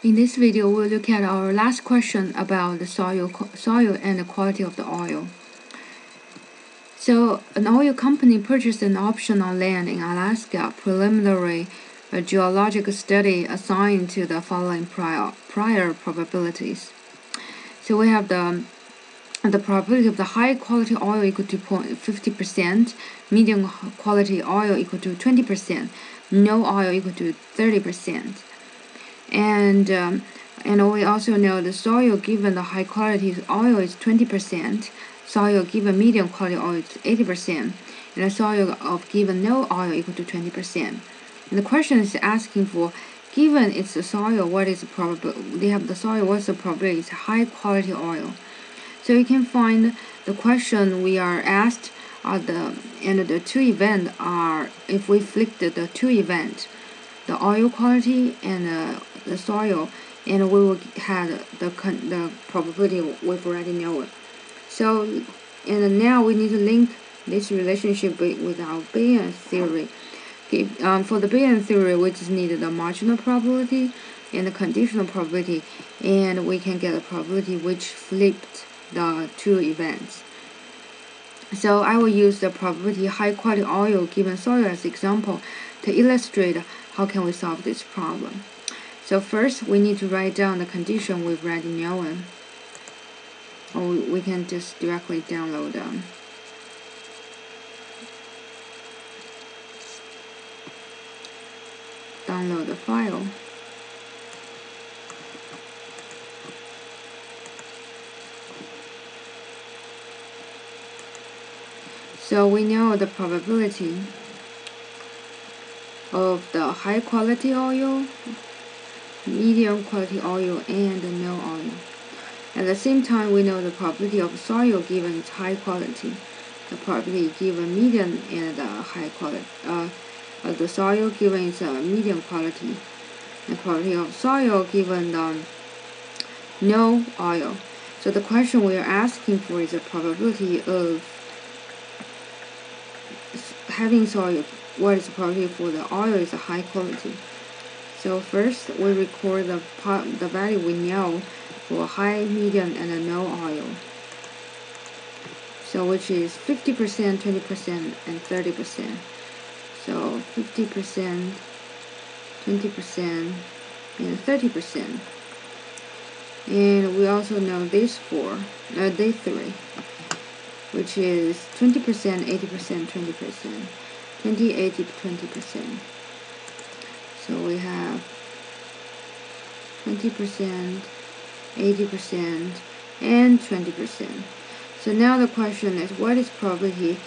In this video, we'll look at our last question about the soil and the quality of the oil. So, an oil company purchased an option on land in Alaska. Preliminary geological study assigned to the following prior probabilities. So we have the probability of the high quality oil equal to 50%, medium quality oil equal to 20%, no oil equal to 30%. And we also know the soil given the high quality oil is 20%, soil given medium quality oil is 80%, and the soil of given no oil equal to 20%. And the question is asking for, given it's the soil, what is the probability? They have the soil, what's the probability? It's high quality oil. So you can find the question we are asked the two events are, if we flip the two events, the oil quality and the soil, and we will have the probability we've already know it. So, and now we need to link this relationship with our Bayesian theory. For the Bayesian theory, we just need the marginal probability and the conditional probability, and we can get a probability which flipped the two events. So I will use the probability high quality oil given soil as example to illustrate how can we solve this problem. So first we need to write down the condition we've already known, or we can just directly download them. Download the file. So we know the probability of the high quality oil, medium quality oil, and no oil. At the same time, we know the probability of soil given its high quality, the probability given medium and the high quality, the soil given its medium quality, the probability of soil given no oil. So the question we are asking for is the probability of having soil. What is the probability for the oil is a high quality? So first we record the value we know for high, medium, and no oil. So which is 50%, 20%, and 30%. So 50%, 20%, and 30%. And we also know this for day 3, which is 20%, 80%, 20%, 20, 80, 20%. So we have 20%, 80%, and 20%. So now the question is, what is probability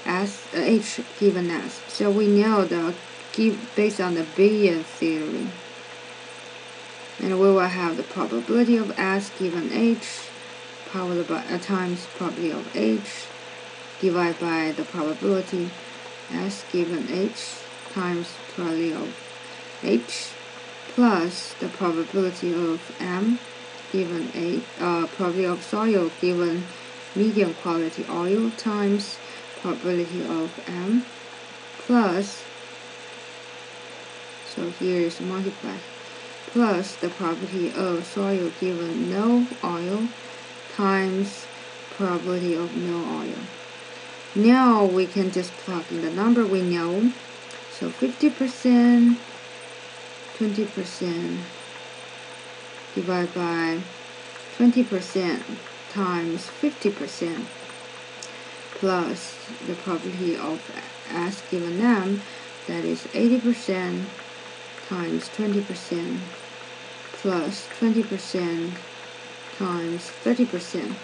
as H given as? So we know based on the Bayesian theory, and we will have the probability of S given H powered by times probability of H divided by the probability S given H times probability of H plus the probability of M given probability of soil given medium quality oil times probability of M plus, so here is multiply, plus the probability of soil given no oil times probability of no oil. Now we can just plug in the number we know. So 50%, 20% divided by 20% times 50% plus the probability of S given M, that is 80% times 20% plus 20% times 30%.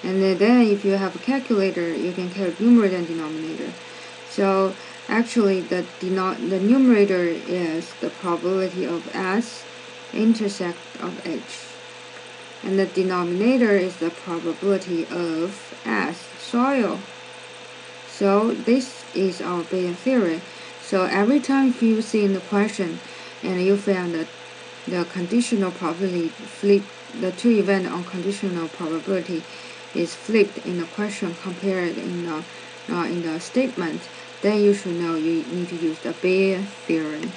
And then if you have a calculator, you can calculate numerator and denominator. So actually the numerator is the probability of S intersect of H, and the denominator is the probability of S soil. So this is our Bayesian theory. So every time if you see in the question and you found that the conditional probability flip, the two event on conditional probability is flipped in the question compared in the statement, then you should know you need to use the Bayesian theory.